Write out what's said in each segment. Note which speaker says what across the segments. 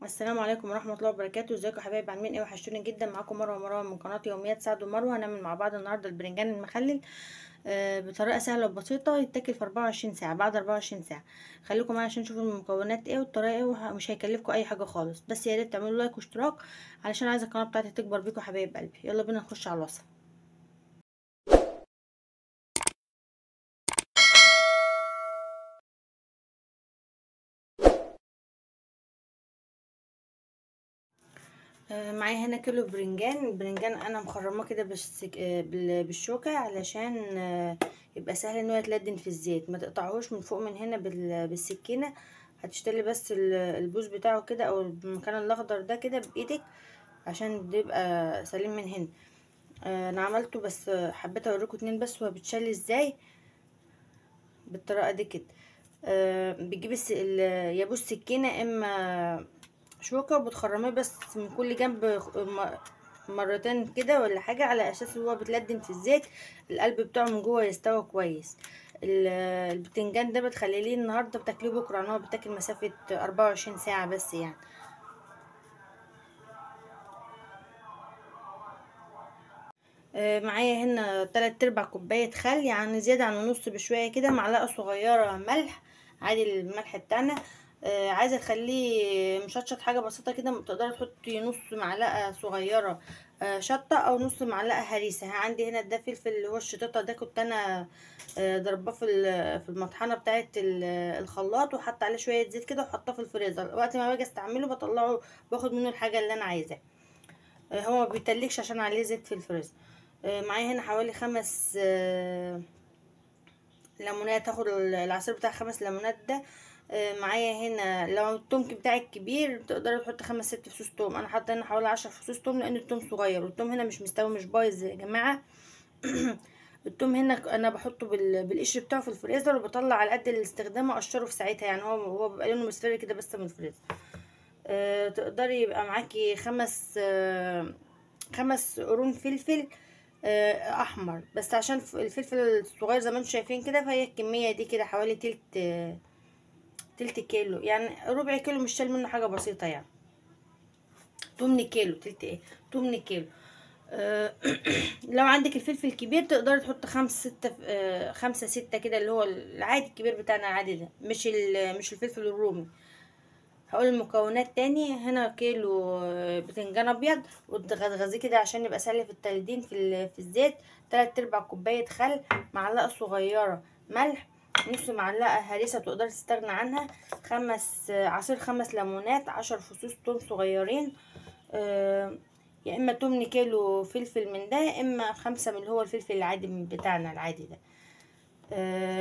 Speaker 1: السلام عليكم ورحمة الله وبركاته. ازيكم يا حبايبي؟ عاملين ايه؟ وحشتوني جدا. معاكم مروة من قناة يوميات سعد ومروة. هنعمل مع بعض النهاردة البرنجان المخلل بطريقة سهلة وبسيطة، يتاكل في 24 ساعة. بعد 24 ساعة خليكم معايا عشان تشوفوا المكونات ايه والطريقة ايه، ومش هيكلفكم اي حاجة خالص. بس يا ريت تعملوا لايك واشتراك علشان عايزة القناة بتاعتي تكبر بيكم حبايب قلبي. يلا بينا نخش على الوصفة. معايا هنا كيلو برنجان. البرنجان انا مخرماه كده بالشوكة علشان يبقى سهل ان هو يتلدن في الزيت. ما تقطعوش من فوق من هنا بالسكينة. هتشتري بس البوز بتاعه كده او المكان الاخضر ده كده بايدك عشان يبقى سليم من هنا. انا عملته بس حبيت اوريكم اتنين بس هو بيتشال ازاي بالطريقة دي كده. بتجيب يا بوز سكينة اما شوكة، وبتخرميه بس من كل جنب مرتين كده ولا حاجة، على اساس هو بتلدن في الزيت القلب بتاعه من جوه يستوي كويس. البتنجان ده بتخليه النهارده بتاكليه بكره، ان هو بتاكل مسافة 24 ساعة بس يعني. معايا هنا 3/4 كوباية خل، يعني زيادة عن النص بشوية كده. معلقة صغيرة ملح، عادي الملح بتاعنا. عايزة تخليه مشطشط حاجة بسيطة كده، تقدري تحطي نص معلقة صغيرة شطة او نص معلقة هريسة. عندي هنا ده فلفل اللي هو الشطة ده، كنت انا ضرباه في المطحنة بتاعة الخلاط، وحط عليه شوية زيت كده وحطاه في الفريزر. وقت ما باجي استعمله بطلعه، باخد منه الحاجة اللي انا عايزاها. هو ما بيتلكش عشان عليه زيت في الفريزر. معايا هنا حوالي 5 ليمونات. هاخد العصير بتاع 5 ليمونات ده. معايا هنا لو التوم بتاعك كبير تقدري تحطي 5 6 فصوص توم. انا حاطه هنا حوالي 10 فصوص توم لان التوم صغير، والتوم هنا مش مستوي مش بايظ يا جماعه. التوم هنا انا بحطه بالقشر بتاعه في الفريزر، وبطلع على قد الاستخدام اقشره في ساعتها، يعني هو بيبقى لونه مصفر كده بس من الفريزر. تقدري يبقى معاكي 5 قرون فلفل احمر، بس عشان الفلفل الصغير زي ما انتم شايفين كده، فهي الكميه دي كده حوالي تلت كيلو، يعني ربع كيلو، مش شال منه حاجه بسيطه يعني. 8 كيلو تلت ايه 8 كيلو. آه، لو عندك الفلفل الكبير تقدري تحط 5 6 كده، اللي هو العادي الكبير بتاعنا العادي ده، مش الفلفل الرومي. هقول المكونات تاني. هنا كيلو بتنجان ابيض، وتغزغزيه كده عشان يبقى سهل في التلدين في الزيت. 3/4 كوبايه خل، معلقه صغيره ملح، نص معلقه هريسه تقدر تستغنى عنها، عصير 5 ليمونات، 10 فصوص توم صغيرين. يا اما 8 كيلو فلفل من ده، يا اما 5 من اللي هو الفلفل العادي بتاعنا العادي ده.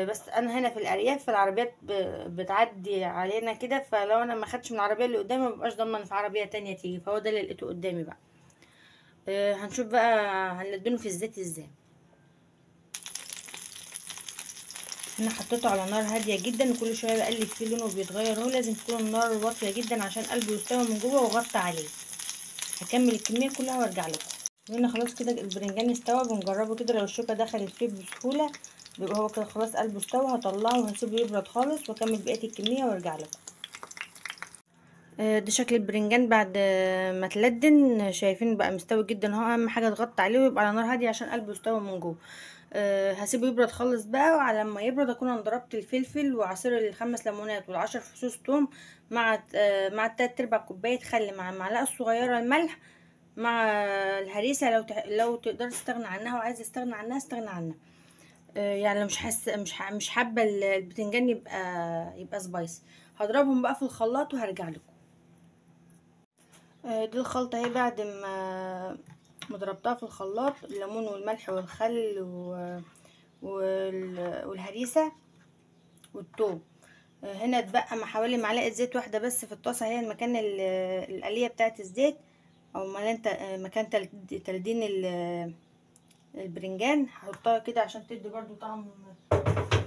Speaker 1: بس انا هنا في الارياف، في العربيات بتعدي علينا كده، فلو انا ما خدتش من العربيه اللي قدامي مبقاش ضامنه ان في عربيه تانية تيجي، فهو ده اللي لقيته قدامي بقى. هنشوف بقى هنلدنه في الزيت ازاي. انا حطيته على نار هاديه جدا، وكل شويه بقلب فيه لونه بيتغير. هو لازم تكون النار واطيه جدا عشان قلبه يستوي من جوه وغطى عليه. هكمل الكميه كلها وارجع لكم. هنا خلاص كده البرنجان استوى، بنجربه كده. لو الشوكه دخلت فيه بسهوله بيبقى هو كده خلاص قلبه استوى. هطلعه وهسيبه يبرد خالص واكمل بقيه الكميه وارجع لكم. ده شكل البرنجان بعد ما تلدن. شايفين بقى مستوي جدا. هو اهم حاجه تغطي عليه ويبقى على نار هاديه عشان قلبه يستوي من جوه. هسيبه يبرد خالص بقى، وعلى ما يبرد اكون انا ضربت الفلفل وعصير ال5 ليمونات وال10 فصوص توم، مع 3/4 كوبايه خل، مع المعلقه الصغيره الملح، مع الهريسه. لو تقدر تستغنى عنها وعايزه تستغنى عنها استغنى عنها. يعني لو مش حاسه مش حابه البتنجان يبقى سبايسي. هضربهم بقى في الخلاط وهرجع لكم. دي الخلطة اهي. بعد ما ضربتها في الخلاط، الليمون والملح والخل والهريسة والثوم. هنا اتبقى حوالي معلقة زيت واحدة بس في الطاسة، هي المكان الآلية بتاعت الزيت، او مكان تلدين البرنجان. هحطها كده عشان تدي برضو طعم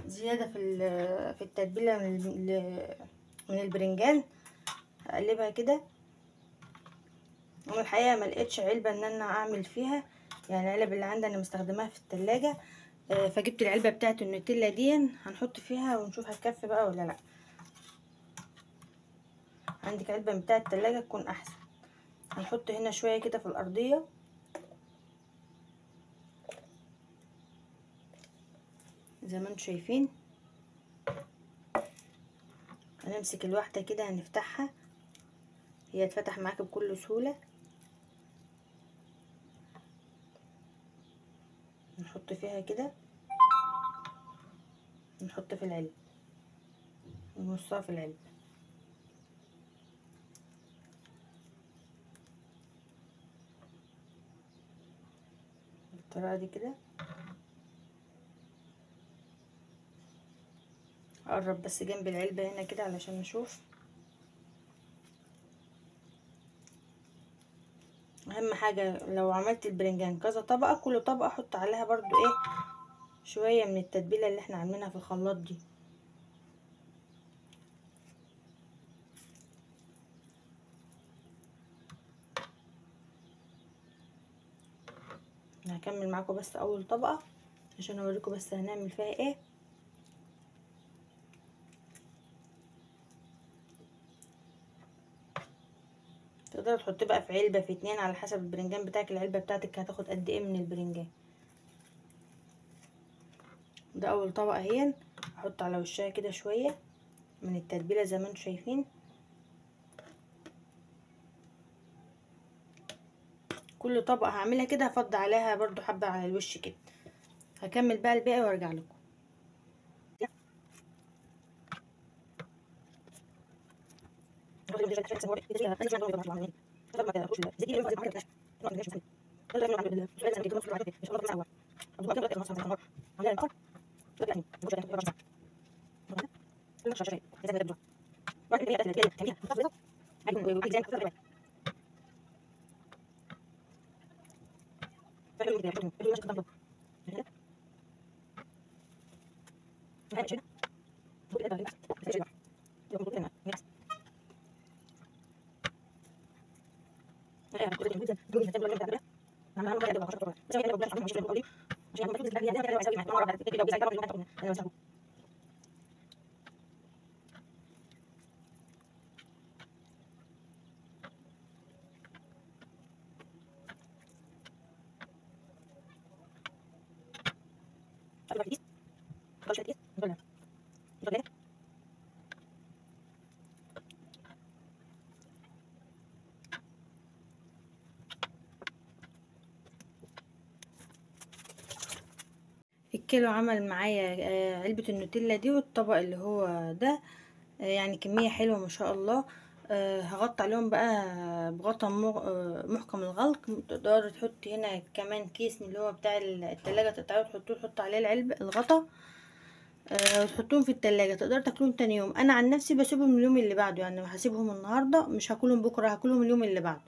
Speaker 1: زيادة في التتبيلة من البرنجان. هقلبها كده. وانا الحقيقه ما لقيتش علبه ان انا اعمل فيها، يعني العلب اللي عندي انا مستخدماها في التلاجة. فجبت العلبه بتاعه النوتيلا دي، هنحط فيها ونشوف هتكفي بقى ولا لا. عندك علبة بتاعة التلاجة تكون احسن. هنحط هنا شوية كده في الارضية زي ما انتم شايفين. هنمسك الواحدة كده هنفتحها، هي اتفتح معاك بكل سهولة. نحط فيها كده، نحط في العلبة، ونصها في العلبة بالطريقة دي كده. اقرب بس جنب العلبة هنا كده علشان نشوف. اهم حاجة لو عملت البرنجان كذا طبقة، كل طبقة احط عليها برضو ايه شوية من التتبيلة اللي احنا عاملينها في الخلاط دي. هكمل معاكم بس اول طبقة عشان اوريكم بس هنعمل فيها ايه. تقدر تحط بقى في علبة في اتنين على حسب البرنجان بتاعك، العلبة بتاعتك هتاخد قد ايه من البرنجان. ده اول طبقة اهي، احط على وشها كده شوية من التتبيلة زي ما انتم شايفين. كل طبقة هعملها كده هفضي عليها برضو حبة على الوش كده. هكمل بقى الباقي وارجع لكم. الكيلو عمل معايا علبة النوتيلا دي والطبق اللي هو ده، يعني كمية حلوة ما شاء الله. هغطي عليهم بقى بغطا محكم الغلق. تقدر تحط هنا كمان كيس من اللي هو بتاع التلاجة، تقطعيه وتحطوه تحط عليه العلبة الغطا، وتحطوهم في التلاجة. تقدر تاكلهم تاني يوم. انا عن نفسي بسيبهم اليوم اللي بعده، يعني هسيبهم النهاردة مش هاكلهم بكرة، هاكلهم اليوم اللي بعده.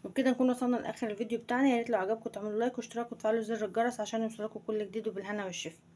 Speaker 1: وبكده نكون وصلنا لاخر الفيديو بتاعنا. يا ريت لو عجبكم تعملوا لايك واشتراك وتفعلوا زر الجرس عشان يوصلكوا كل جديد، وبالهنا والشفا.